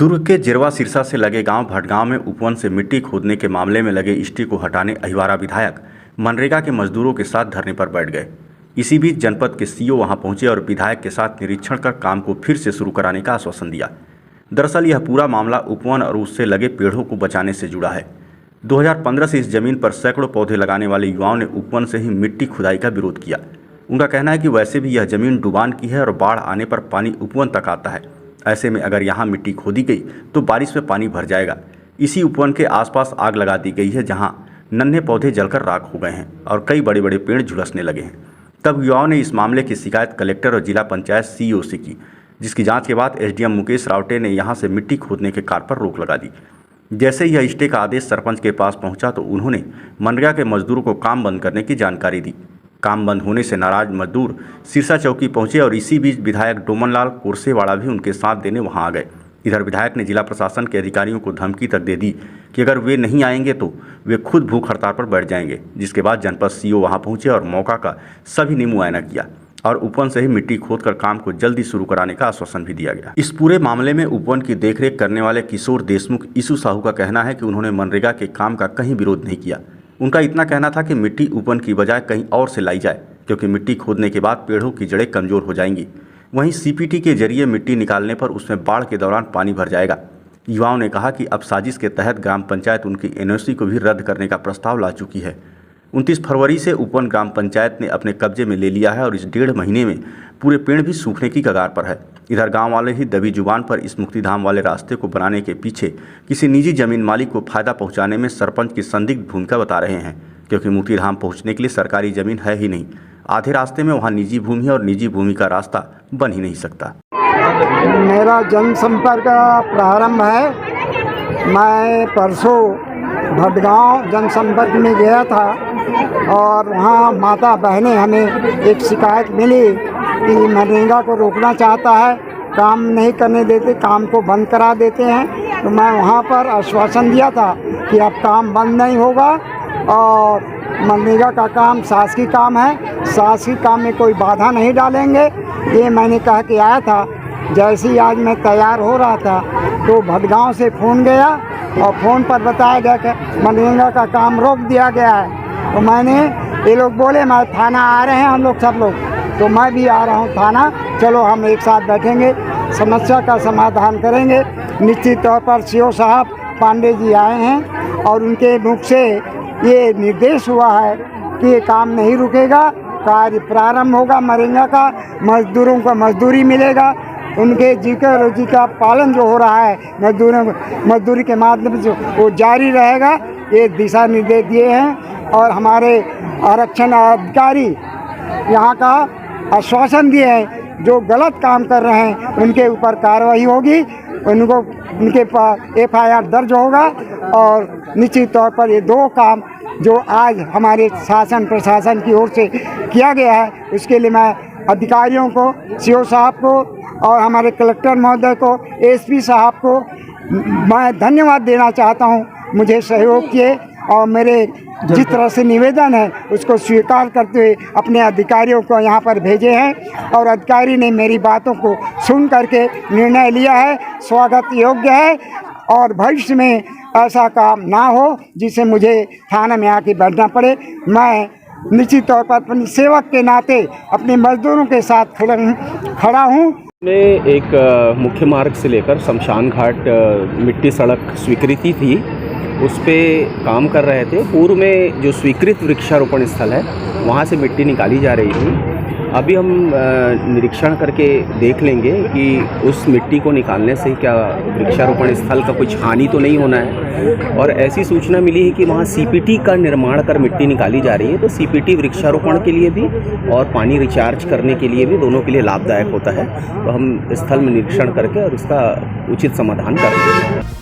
दुर्ग के जिरवा सिरसा से लगे गांव भटगांव में उपवन से मिट्टी खोदने के मामले में लगे इष्टि को हटाने अहिवारा विधायक मनरेगा के मजदूरों के साथ धरने पर बैठ गए। इसी बीच जनपद के सीओ वहां पहुंचे और विधायक के साथ निरीक्षण कर काम को फिर से शुरू कराने का आश्वासन दिया। दरअसल यह पूरा मामला उपवन और उससे लगे पेड़ों को बचाने से जुड़ा है। 2015 से इस जमीन पर सैकड़ों पौधे लगाने वाले युवाओं ने उपवन से ही मिट्टी खुदाई का विरोध किया। उनका कहना है कि वैसे भी यह जमीन डुबान की है और बाढ़ आने पर पानी उपवन तक आता है। ऐसे में अगर यहाँ मिट्टी खोदी गई तो बारिश में पानी भर जाएगा। इसी उपवन के आसपास आग लगा दी गई है, जहाँ नन्हे पौधे जलकर राख हो गए हैं और कई बड़े बड़े पेड़ झुलसने लगे हैं। तब युवाओं ने इस मामले की शिकायत कलेक्टर और जिला पंचायत सीईओ से की, जिसकी जांच के बाद एसडीएम मुकेश रावटे ने यहां से मिट्टी खोदने के कार्य पर रोक लगा दी। जैसे ही यह स्टे का आदेश सरपंच के पास पहुंचा तो उन्होंने मनरेगा के मजदूरों को काम बंद करने की जानकारी दी। काम बंद होने से नाराज मजदूर सिरसा चौकी पहुंचे और इसी बीच विधायक डोमनलाल कोरसेवाड़ा भी उनके साथ देने वहां आ गए। इधर विधायक ने जिला प्रशासन के अधिकारियों को धमकी तक दे दी कि अगर वे नहीं आएंगे तो वे खुद भूख हड़ताल पर बैठ जाएंगे। जिसके बाद जनपद सीईओ वहां पहुंचे और मौका का सभी ने मुआयना किया और उपवन से ही मिट्टी खोदकर काम को जल्दी शुरू कराने का आश्वासन भी दिया गया। इस पूरे मामले में उपवन की देखरेख करने वाले किशोर देशमुख ईसु साहू का कहना है कि उन्होंने मनरेगा के काम का कहीं विरोध नहीं किया। उनका इतना कहना था कि मिट्टी उपवन की बजाय कहीं और से लाई जाए, क्योंकि मिट्टी खोदने के बाद पेड़ों की जड़ें कमजोर हो जाएंगी। वहीं सीपीटी के जरिए मिट्टी निकालने पर उसमें बाढ़ के दौरान पानी भर जाएगा। युवाओं ने कहा कि अब साजिश के तहत ग्राम पंचायत उनकी एनओसी को भी रद्द करने का प्रस्ताव ला चुकी है। 29 फरवरी से उपवन ग्राम पंचायत ने अपने कब्जे में ले लिया है और इस 1.5 महीने में पूरे पेड़ भी सूखने की कगार पर है। इधर गांव वाले ही दबी जुबान पर इस मुक्तिधाम वाले रास्ते को बनाने के पीछे किसी निजी जमीन मालिक को फायदा पहुंचाने में सरपंच की संदिग्ध भूमिका बता रहे हैं, क्योंकि मुक्तिधाम पहुंचने के लिए सरकारी जमीन है ही नहीं। आधे रास्ते में वहां निजी भूमि है और निजी भूमि का रास्ता बन ही नहीं सकता। मेरा जनसंपर्क प्रारंभ है। मैं परसों भटगांव जनसंपर्क में गया था और वहाँ माता बहनें हमें एक शिकायत मिली कि मनरेगा को रोकना चाहता है, काम नहीं करने देते, काम को बंद करा देते हैं। तो मैं वहाँ पर आश्वासन दिया था कि अब काम बंद नहीं होगा और मनरेगा का काम शासकीय काम है, शासकीय काम में कोई बाधा नहीं डालेंगे। ये मैंने कह के आया था। जैसे ही आज मैं तैयार हो रहा था तो भटगांव से फ़ोन गया और फ़ोन पर बताया गया कि मनरेगा का काम रोक दिया गया है। तो ये लोग बोले मैं थाना आ रहे हैं, हम लोग सब लोग, तो मैं भी आ रहा हूँ थाना, चलो हम एक साथ बैठेंगे, समस्या का समाधान करेंगे। निश्चित तौर पर सीओ साहब पांडे जी आए हैं और उनके मुख से ये निर्देश हुआ है कि ये काम नहीं रुकेगा, कार्य प्रारंभ होगा। मनरेगा का मजदूरों को मजदूरी मिलेगा, उनके जीविका रोजी का पालन जो हो रहा है मजदूरी के माध्यम से वो जारी रहेगा। ये दिशा निर्देश दिए हैं और हमारे आरक्षण अधिकारी यहाँ का आश्वासन दिए हैं, जो गलत काम कर रहे हैं उनके ऊपर कार्रवाई होगी, उनके पास एफआईआर दर्ज होगा और निश्चित तौर पर ये 2 काम जो आज हमारे शासन प्रशासन की ओर से किया गया है उसके लिए मैं अधिकारियों को, सीओ साहब को और हमारे कलेक्टर महोदय को, एसपी साहब को मैं धन्यवाद देना चाहता हूं। मुझे सहयोग किए और मेरे जिस तरह से निवेदन है उसको स्वीकार करते हुए अपने अधिकारियों को यहाँ पर भेजे हैं और अधिकारी ने मेरी बातों को सुन करके निर्णय लिया है, स्वागत योग्य है और भविष्य में ऐसा काम ना हो जिससे मुझे थाना में आके बैठना पड़े। मैं निश्चित तौर पर अपनी सेवक के नाते अपने मजदूरों के साथ खड़ा हूँ। में एक मुख्य मार्ग से लेकर शमशान घाट मिट्टी सड़क स्वीकृति थी, उस पे काम कर रहे थे। पूर्व में जो स्वीकृत वृक्षारोपण स्थल है वहाँ से मिट्टी निकाली जा रही थी। अभी हम निरीक्षण करके देख लेंगे कि उस मिट्टी को निकालने से क्या वृक्षारोपण स्थल का कुछ हानि तो नहीं होना है। और ऐसी सूचना मिली है कि वहाँ सीपीटी का निर्माण कर मिट्टी निकाली जा रही है, तो सीपीटी वृक्षारोपण के लिए भी और पानी रिचार्ज करने के लिए भी, दोनों के लिए लाभदायक होता है। तो हम स्थल में निरीक्षण करके और उसका उचित समाधान करेंगे।